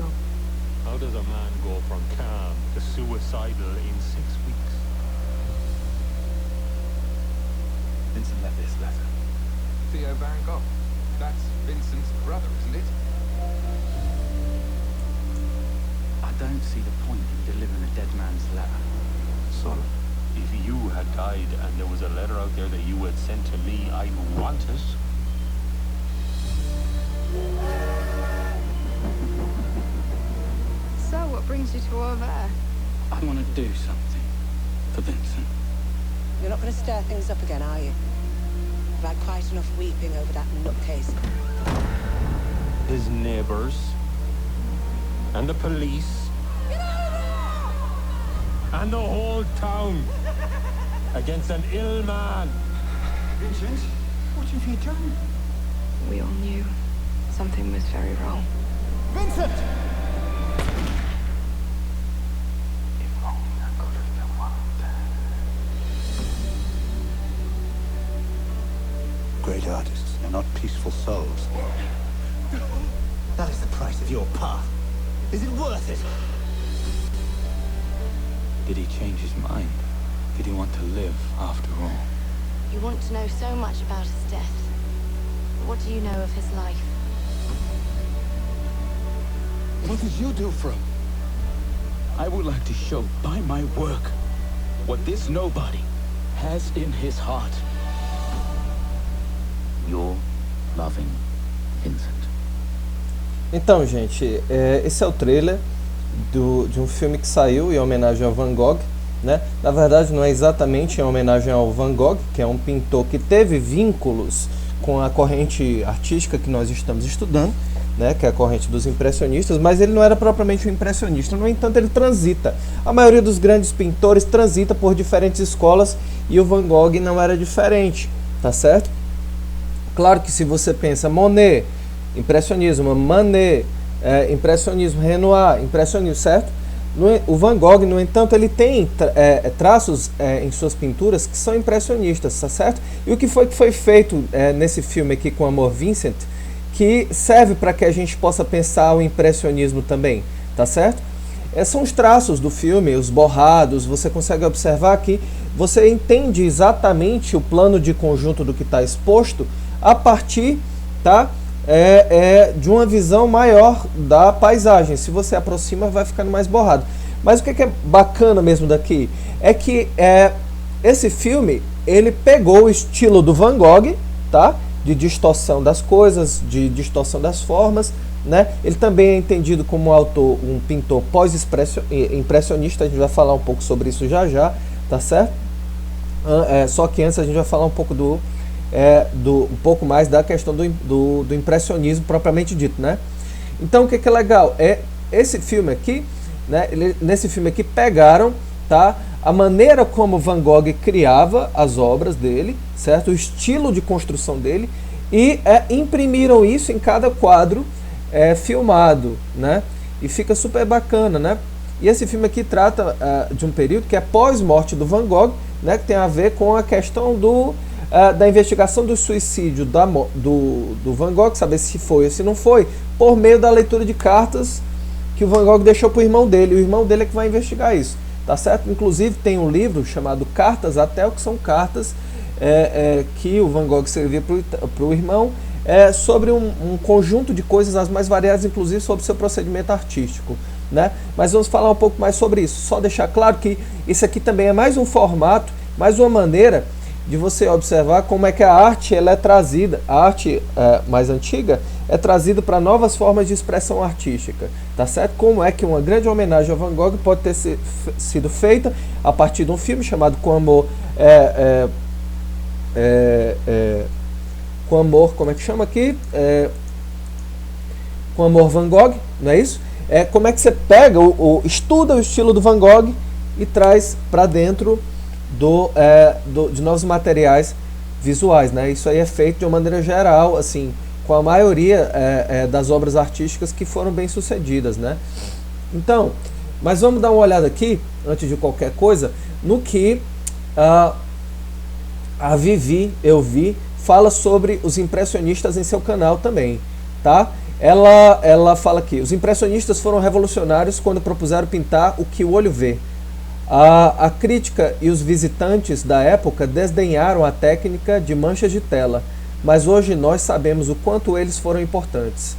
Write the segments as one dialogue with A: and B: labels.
A: go?
B: How does a man go from calm to suicidal in 6 weeks?
C: Vincent left this letter.
D: Theo Van Gogh. That's Vincent's brother, isn't it?
C: I don't see the point in delivering a dead man's letter.
B: Son, if you had died and there was a letter out there that you had sent to me, I'd want it.
A: So, what brings you to over there?
C: I want to do something for Vincent.
E: You're not going to stir things up again, are you? I've had quite enough weeping over that nutcase.
B: His neighbors and the police and the whole town against an ill man.
C: Vincent, what have you done?
A: We all knew something was very wrong.
C: Vincent!
F: Great artists are not peaceful souls. That is the price of your path. Is it worth it?
C: Did he change his mind? Did he want to live after all?
G: You want to know so much about his death. But what do you know of his life?
F: What did you do for him?
C: I would like to show by my work what this nobody has in his heart. Your loving Vincent.
H: Então, gente, esse é o trailer de um filme que saiu em homenagem ao Van Gogh, né? Na verdade, não é exatamente em homenagem ao Van Gogh, que é um pintor que teve vínculos com a corrente artística que nós estamos estudando, né? Que é a corrente dos impressionistas, mas ele não era propriamente um impressionista. No entanto, ele transita. A maioria dos grandes pintores transita por diferentes escolas e o Van Gogh não era diferente, tá certo? Claro que se você pensa Monet, impressionismo, Manet, impressionismo, Renoir, impressionismo, certo? O Van Gogh, no entanto, ele tem traços em suas pinturas que são impressionistas, tá certo? E o que foi feito nesse filme aqui com Amor Vincent, que serve para que a gente possa pensar o impressionismo também, tá certo? São os traços do filme, os borrados, você consegue observar que você entende exatamente o plano de conjunto do que está exposto a partir, tá? De uma visão maior da paisagem. Se você aproxima, vai ficando mais borrado. Mas o que é bacana mesmo daqui é que esse filme, ele pegou o estilo do Van Gogh, tá? De distorção das coisas, de distorção das formas, né? Ele também é entendido como um pintor pós-impressionista. A gente vai falar um pouco sobre isso já, tá certo? Só que antes a gente vai falar um pouco um pouco mais da questão do impressionismo propriamente dito, né? Então o que é legal esse filme aqui, né? Nesse filme aqui pegaram, tá? A maneira como Van Gogh criava as obras dele, certo? O estilo de construção dele e imprimiram isso em cada quadro filmado, né? E fica super bacana, né? E esse filme aqui trata de um período que é pós-morte do Van Gogh, né? Que tem a ver com a questão da investigação do suicídio do Van Gogh, saber se foi ou se não foi, por meio da leitura de cartas que o Van Gogh deixou para o irmão dele. O irmão dele é que vai investigar isso, tá certo? Inclusive tem um livro chamado Cartas a Theo, que são cartas que o Van Gogh escrevia para o irmão sobre um conjunto de coisas as mais variadas, inclusive sobre seu procedimento artístico, né? Mas vamos falar um pouco mais sobre isso. Só deixar claro que isso aqui também é mais um formato, mais uma maneira de você observar como é que a arte ela é trazida, a arte mais antiga é trazida para novas formas de expressão artística, tá certo? Como é que uma grande homenagem ao Van Gogh pode ter sido feita a partir de um filme chamado Com Amor, como é que chama aqui? Com Amor Van Gogh, não é isso? Como é que você pega, estuda o estilo do Van Gogh e traz para dentro de novos materiais visuais, né? Isso aí é feito de uma maneira geral, assim, com a maioria das obras artísticas que foram bem sucedidas, né? Então, mas vamos dar uma olhada aqui, antes de qualquer coisa, no que a Vivi, fala sobre os impressionistas em seu canal também, tá? ela fala aqui: os impressionistas foram revolucionários quando propuseram pintar o que o olho vê. A crítica e os visitantes da época desdenharam a técnica de manchas de tela, mas hoje nós sabemos o quanto eles foram importantes.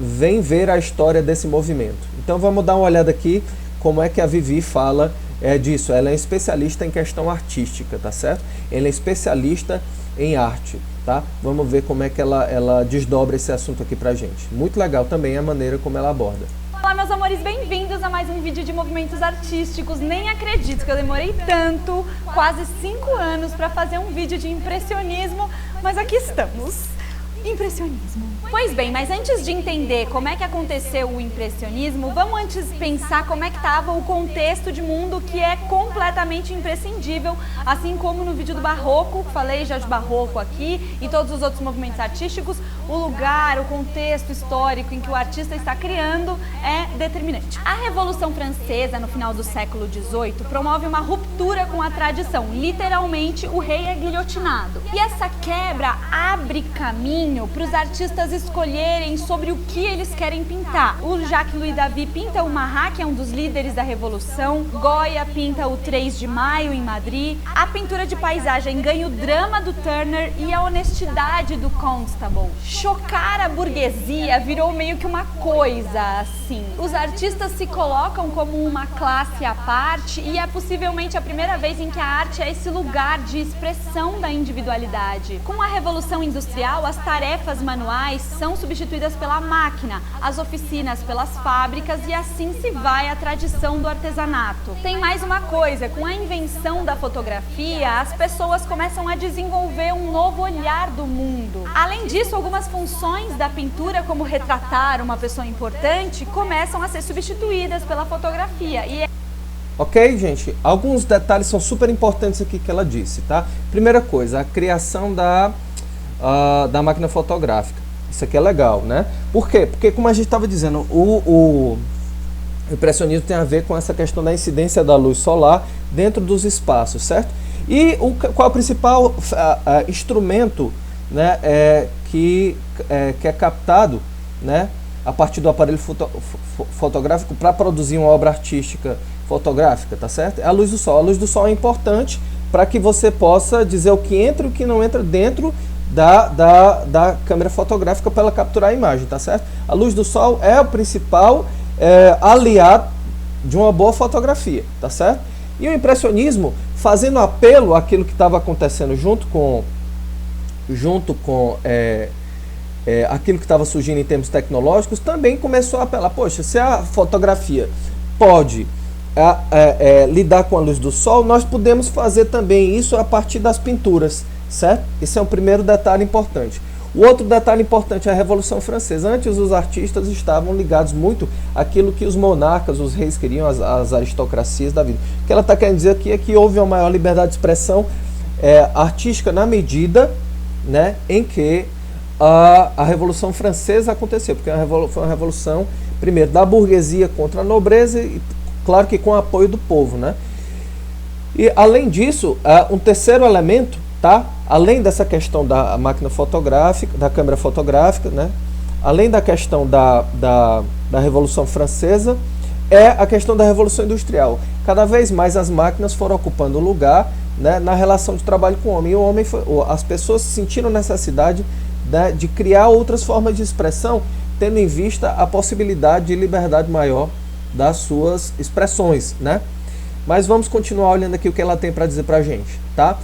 H: Vem ver a história desse movimento. Então vamos dar uma olhada aqui como é que a Vivi fala disso. Ela é especialista em questão artística, tá certo? Ela é especialista em arte, tá? Vamos ver como é que ela desdobra esse assunto aqui pra gente. Muito legal também a maneira como ela aborda.
I: Olá, meus amores, bem-vindos a mais um vídeo de movimentos artísticos. Nem acredito que eu demorei tanto, quase 5 anos, para fazer um vídeo de impressionismo, mas aqui estamos. Impressionismo. Pois bem, mas antes de entender como é que aconteceu o impressionismo, vamos antes pensar como é que estava o contexto de mundo, que é completamente imprescindível, assim como no vídeo do barroco, falei já de barroco aqui, e todos os outros movimentos artísticos, o lugar, o contexto histórico em que o artista está criando é determinante. A Revolução Francesa, no final do século XVIII, promove uma ruptura com a tradição. Literalmente, o rei é guilhotinado. E essa quebra abre caminho para os artistas escolherem sobre o que eles querem pintar. O Jacques-Louis David pinta o Marat, que é um dos líderes da Revolução. Goya pinta o 3 de Maio em Madrid. A pintura de paisagem ganha o drama do Turner e a honestidade do Constable. Chocar a burguesia virou meio que uma coisa assim. Os artistas se colocam como uma classe à parte e é possivelmente a primeira vez em que a arte é esse lugar de expressão da individualidade. Com a Revolução Industrial, as tarefas manuais são substituídas pela máquina, as oficinas pelas fábricas e assim se vai a tradição do artesanato. Tem mais uma coisa: com a invenção da fotografia, as pessoas começam a desenvolver um novo olhar do mundo. Além disso, algumas funções da pintura, como retratar uma pessoa importante, começam a ser substituídas pela fotografia.
H: Ok, gente? Alguns detalhes são super importantes aqui que ela disse, tá? Primeira coisa, a criação da máquina fotográfica. Isso aqui é legal, né? Por quê? Porque, como a gente estava dizendo, o impressionismo tem a ver com essa questão da incidência da luz solar dentro dos espaços, certo? E qual é o principal instrumento, né, que é captado, né, a partir do aparelho fotográfico para produzir uma obra artística fotográfica, tá certo? É a luz do sol. A luz do sol é importante para que você possa dizer o que entra e o que não entra dentro da câmera fotográfica para ela capturar a imagem, tá certo? A luz do sol é o principal aliado de uma boa fotografia, tá certo? E o impressionismo, fazendo apelo àquilo que estava acontecendo junto com aquilo que estava surgindo em termos tecnológicos, também começou a apelar: poxa, se a fotografia pode lidar com a luz do sol, nós podemos fazer também isso a partir das pinturas, certo? Esse é o primeiro detalhe importante. O outro detalhe importante é a Revolução Francesa. Antes, os artistas estavam ligados muito àquilo que os monarcas, os reis queriam, as aristocracias da vida. O que ela está querendo dizer aqui é que houve uma maior liberdade de expressão artística na medida, né, em que a Revolução Francesa aconteceu, porque foi uma revolução, primeiro, da burguesia contra a nobreza e, claro, que com o apoio do povo, né? E, além disso, um terceiro elemento, tá? Além dessa questão da máquina fotográfica, da câmera fotográfica, né? Além da questão da Revolução Francesa, é a questão da Revolução Industrial. Cada vez mais as máquinas foram ocupando lugar, né, na relação de trabalho com o homem. E o homem as pessoas sentiram necessidade, né, de criar outras formas de expressão, tendo em vista a possibilidade de liberdade maior das suas expressões, né? Mas vamos continuar olhando aqui o que ela tem para dizer para a gente, tá?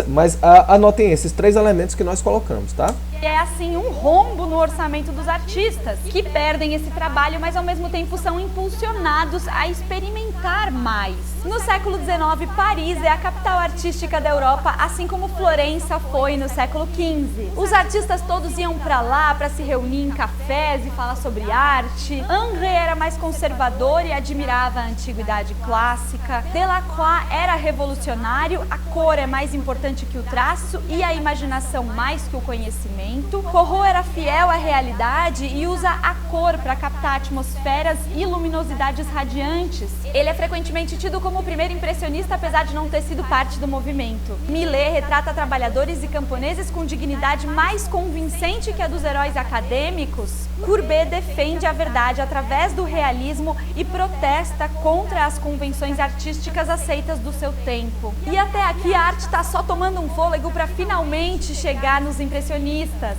H: Mas anotem esses 3 elementos que nós colocamos, tá?
I: É assim um rombo no orçamento dos artistas, que perdem esse trabalho, mas ao mesmo tempo são impulsionados a experimentar mais. No século XIX, Paris é a capital artística da Europa, assim como Florença foi no século XV. Os artistas todos iam para lá para se reunir em cafés e falar sobre arte. Ingres era era mais conservador e admirava a antiguidade clássica. Delacroix era revolucionário, a cor é mais importante que o traço e a imaginação mais que o conhecimento. Corot era fiel à realidade e usa a cor para captar atmosferas e luminosidades radiantes. Ele é frequentemente tido como o primeiro impressionista, apesar de não ter sido parte do movimento. Millet retrata trabalhadores e camponeses com dignidade mais convincente que a dos heróis acadêmicos. Courbet defende a verdade através do realismo e protesta contra as convenções artísticas aceitas do seu tempo. E até aqui a arte está só tomando um fôlego para finalmente chegar nos impressionistas.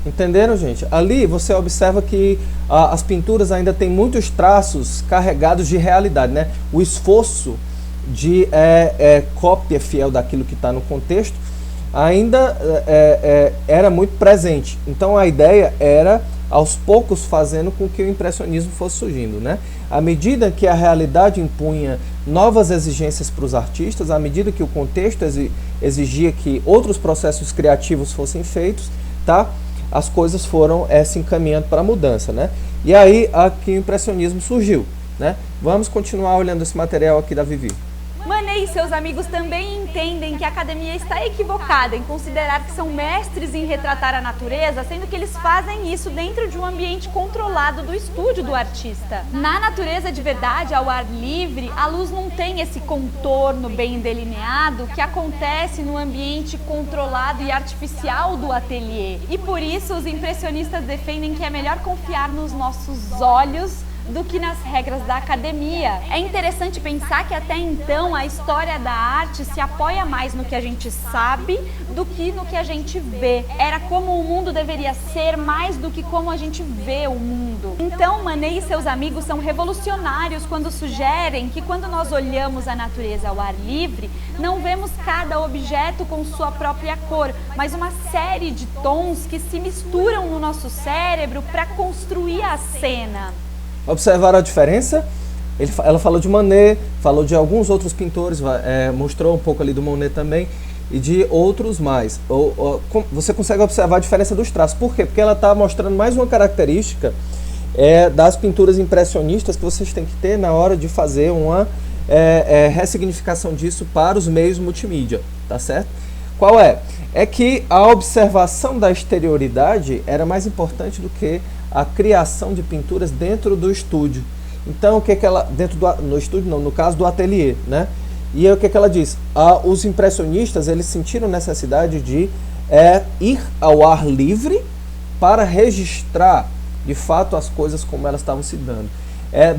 H: Entenderam, gente? Ali você observa que as pinturas ainda têm muitos traços carregados de realidade, né? O esforço de cópia fiel daquilo que está no contexto ainda era muito presente. Então a ideia era, aos poucos, fazendo com que o impressionismo fosse surgindo, né? À medida que a realidade impunha novas exigências para os artistas, à medida que o contexto exigia que outros processos criativos fossem feitos, tá? As coisas foram se encaminhando para a mudança, né? E aí aqui o impressionismo surgiu, né? Vamos continuar olhando esse material aqui da Vivi.
I: Manet e seus amigos também entendem que a academia está equivocada em considerar que são mestres em retratar a natureza, sendo que eles fazem isso dentro de um ambiente controlado do estúdio do artista. Na natureza de verdade, ao ar livre, a luz não tem esse contorno bem delineado que acontece no ambiente controlado e artificial do ateliê. E por isso os impressionistas defendem que é melhor confiar nos nossos olhos do que nas regras da academia. É interessante pensar que até então a história da arte se apoia mais no que a gente sabe do que no que a gente vê. Era como o mundo deveria ser mais do que como a gente vê o mundo. Então Manet e seus amigos são revolucionários quando sugerem que quando nós olhamos a natureza ao ar livre, não vemos cada objeto com sua própria cor, mas uma série de tons que se misturam no nosso cérebro para construir a cena.
H: Observaram a diferença? Ela falou de Manet, falou de alguns outros pintores, mostrou um pouco ali do Monet também, e de outros mais. Você consegue observar a diferença dos traços. Por quê? Porque ela está mostrando mais uma característica das pinturas impressionistas que vocês têm que ter na hora de fazer uma ressignificação disso para os meios multimídia, tá certo? Qual é? É que a observação da exterioridade era mais importante do que a criação de pinturas dentro do estúdio. Então, o que ela no estúdio não, no caso do ateliê, né? E aí, o que ela diz? Os impressionistas, eles sentiram necessidade de ir ao ar livre para registrar, de fato, as coisas como elas estavam se dando.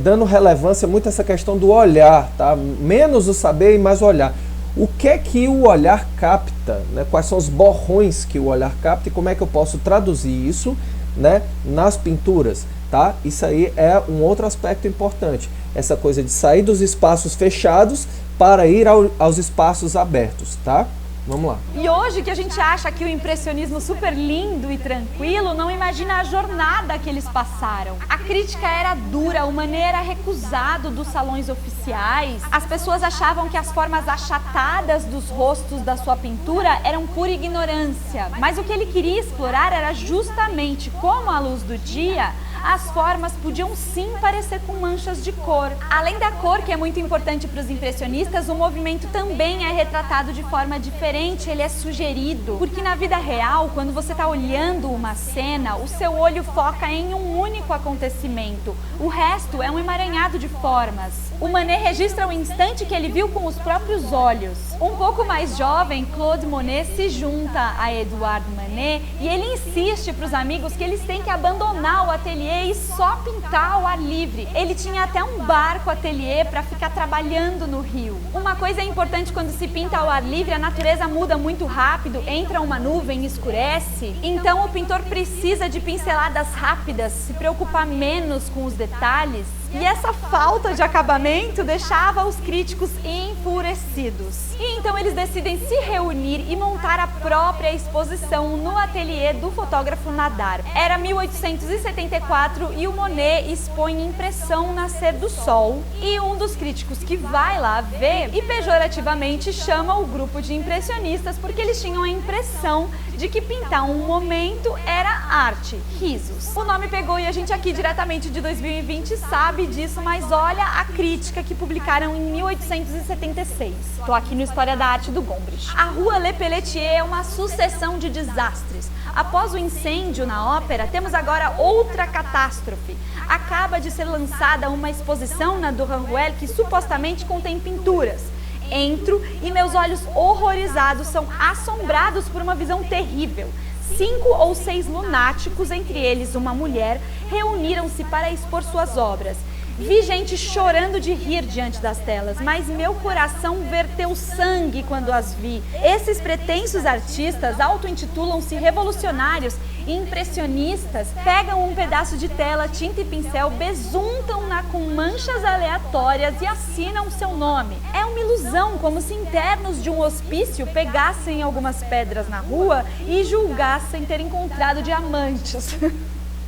H: Dando relevância muito a essa questão do olhar, tá? Menos o saber e mais o olhar. O que é que o olhar capta, né? Quais são os borrões que o olhar capta e como é que eu posso traduzir isso, né, nas pinturas, tá? Isso aí é um outro aspecto importante, essa coisa de sair dos espaços fechados para ir aos espaços abertos, tá? Vamos lá.
I: E hoje que a gente acha que o impressionismo super lindo e tranquilo, não imagina a jornada que eles passaram. A crítica era dura, o Manet era recusado dos salões oficiais. As pessoas achavam que as formas achatadas dos rostos da sua pintura eram pura ignorância. Mas o que ele queria explorar era justamente como à luz do dia as formas podiam sim parecer com manchas de cor. Além da cor, que é muito importante para os impressionistas, o movimento também é retratado de forma diferente, ele é sugerido. Porque na vida real, quando você está olhando uma cena, o seu olho foca em um único acontecimento. O resto é um emaranhado de formas. O Manet registra o instante que ele viu com os próprios olhos. Um pouco mais jovem, Claude Monet se junta a Edouard Manet e ele insiste para os amigos que eles têm que abandonar o ateliê e só pintar ao ar livre. Ele tinha até um barco ateliê para ficar trabalhando no rio. Uma coisa importante quando se pinta ao ar livre, a natureza muda muito rápido, entra uma nuvem, escurece. Então o pintor precisa de pinceladas rápidas, se preocupar menos com os detalhes. E essa falta de acabamento deixava os críticos enfurecidos. E então eles decidem se reunir e montar a própria exposição no ateliê do fotógrafo Nadar. Era 1874 e o Monet expõe Impressão Nascer do Sol. E um dos críticos que vai lá ver e pejorativamente chama o grupo de impressionistas porque eles tinham a impressão de que pintar um momento era arte. Risos. O nome pegou e a gente aqui diretamente de 2020 sabe disso, mas olha a crítica que publicaram em 1876. Tô aqui no História da Arte do Gombrich. A Rua Le Pelletier é uma sucessão de desastres. Após o incêndio na ópera, temos agora outra catástrofe. Acaba de ser lançada uma exposição na Duranguel que supostamente contém pinturas. Entro e meus olhos horrorizados são assombrados por uma visão terrível. 5 ou 6 lunáticos, entre eles uma mulher, reuniram-se para expor suas obras. Vi gente chorando de rir diante das telas, mas meu coração verteu sangue quando as vi. Esses pretensos artistas auto-intitulam-se revolucionários e impressionistas, pegam um pedaço de tela, tinta e pincel, besuntam-na com manchas aleatórias e assinam o seu nome. É uma ilusão, como se internos de um hospício pegassem algumas pedras na rua e julgassem ter encontrado diamantes.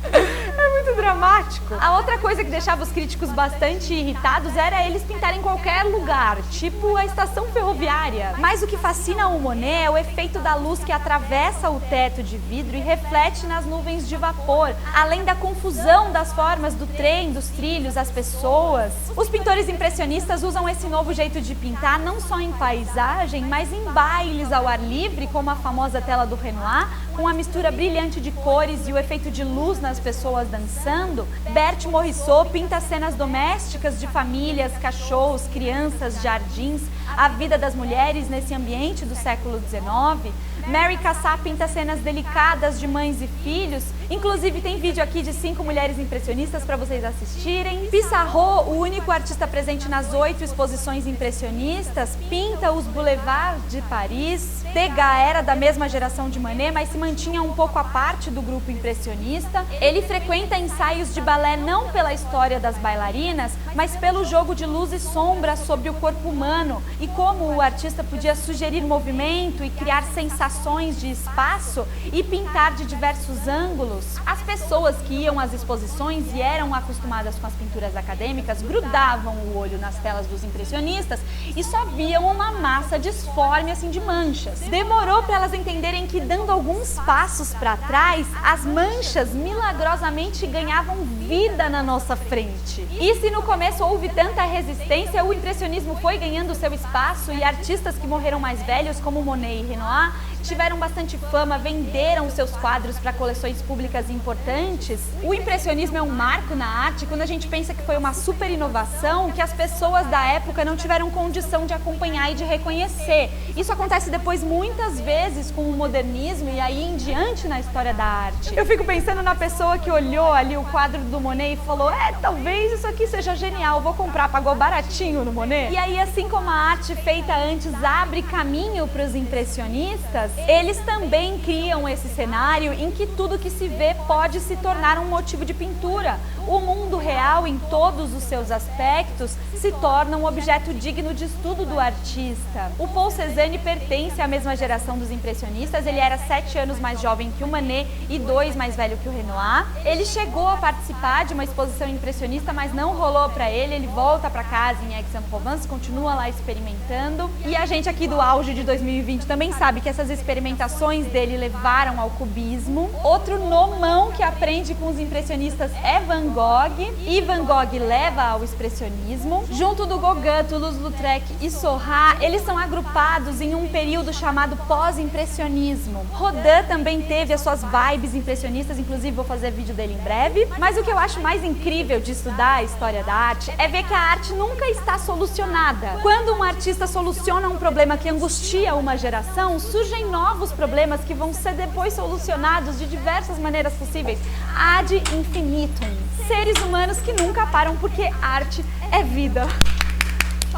I: É muito dramático. A outra coisa que deixava os críticos bastante irritados era eles pintarem em qualquer lugar, tipo a estação ferroviária. Mas o que fascina o Monet é o efeito da luz que atravessa o teto de vidro e reflete nas nuvens de vapor, além da confusão das formas do trem, dos trilhos, as pessoas. Os pintores impressionistas usam esse novo jeito de pintar não só em paisagem, mas em bailes ao ar livre, como a famosa tela do Renoir, com a mistura brilhante de cores e o efeito de luz nas pessoas dançando. Berthe Morisot pinta cenas domésticas de famílias, cachorros, crianças, jardins, a vida das mulheres nesse ambiente do século XIX. Mary Cassatt pinta cenas delicadas de mães e filhos. Inclusive tem vídeo aqui de 5 mulheres impressionistas para vocês assistirem. Pissarro, o único artista presente nas 8 exposições impressionistas, pinta os boulevards de Paris. Degas era da mesma geração de Manet, mas se mantinha um pouco à parte do grupo impressionista. Ele frequenta ensaios de balé não pela história das bailarinas, mas pelo jogo de luz e sombra sobre o corpo humano e como o artista podia sugerir movimento e criar sensações de espaço e pintar de diversos ângulos. As pessoas que iam às exposições e eram acostumadas com as pinturas acadêmicas grudavam o olho nas telas dos impressionistas e só viam uma massa disforme assim de manchas. Demorou para elas entenderem que, dando alguns passos para trás, as manchas milagrosamente ganhavam vida na nossa frente. E se no começo houve tanta resistência, o impressionismo foi ganhando seu espaço e artistas que morreram mais velhos, como Monet e Renoir, tiveram bastante fama, venderam seus quadros para coleções públicas importantes. O impressionismo é um marco na arte quando a gente pensa que foi uma super inovação que as pessoas da época não tiveram condição de acompanhar e de reconhecer. Isso acontece depois muitas vezes com o modernismo e aí em diante na história da arte. Eu fico pensando na pessoa que olhou ali o quadro do Monet e falou: talvez isso aqui seja genial, vou comprar, pagou baratinho no Monet. E aí, assim como a arte feita antes abre caminho para os impressionistas, eles também criam esse cenário em que tudo que se vê pode se tornar um motivo de pintura. O mundo real, em todos os seus aspectos, se torna um objeto digno de estudo do artista. O Paul Cézanne pertence à mesma geração dos impressionistas. Ele era 7 anos mais jovem que o Manet e 2 mais velho que o Renoir. Ele chegou a participar de uma exposição impressionista, mas não rolou para ele. Ele volta para casa em Aix-en-Provence, continua lá experimentando. E a gente aqui do auge de 2020 também sabe que essas experimentações dele levaram ao cubismo. Outro nomão que aprende com os impressionistas é Van Gogh, e Van Gogh leva ao expressionismo. Junto do Gauguin, Toulouse-Lautrec e Seurat, eles são agrupados em um período chamado pós-impressionismo. Rodin também teve as suas vibes impressionistas, inclusive vou fazer vídeo dele em breve. Mas o que eu acho mais incrível de estudar a história da arte é ver que a arte nunca está solucionada. Quando um artista soluciona um problema que angustia uma geração, surgem novos problemas que vão ser depois solucionados de diversas maneiras possíveis, ad infinitum. Seres humanos que nunca param porque arte é vida.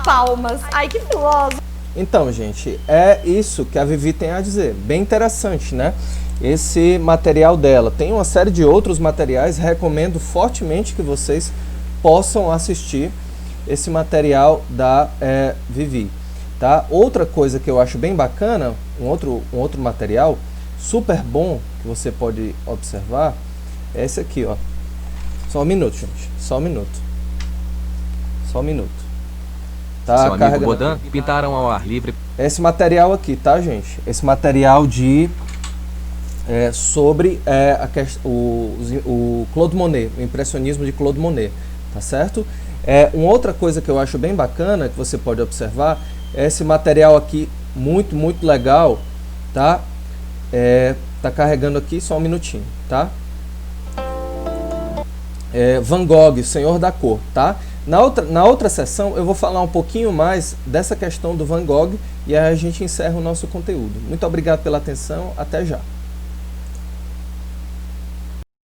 I: Palmas. Ai, que filósofo.
H: Então, gente, é isso que a Vivi tem a dizer. Bem interessante, né? Esse material dela. Tem uma série de outros materiais, recomendo fortemente que vocês possam assistir esse material da Vivi. Tá? Outra coisa que eu acho bem bacana, um outro material super bom que você pode observar é esse aqui, ó. Só um minuto, gente. Só um minuto. Só um minuto. Tá?
J: Seu amigo
H: Carregando
J: Bodan
H: aqui.
J: pintaram ao ar livre.
H: Esse material aqui, tá, gente? Esse material de sobre o Claude Monet, o impressionismo de Claude Monet, tá certo? Uma outra coisa que eu acho bem bacana, que você pode observar, é esse material aqui, muito, muito legal, tá? Tá carregando aqui, só um minutinho, tá? Van Gogh, Senhor da Cor, tá? Na outra sessão eu vou falar um pouquinho mais dessa questão do Van Gogh e aí a gente encerra o nosso conteúdo. Muito obrigado pela atenção, até já.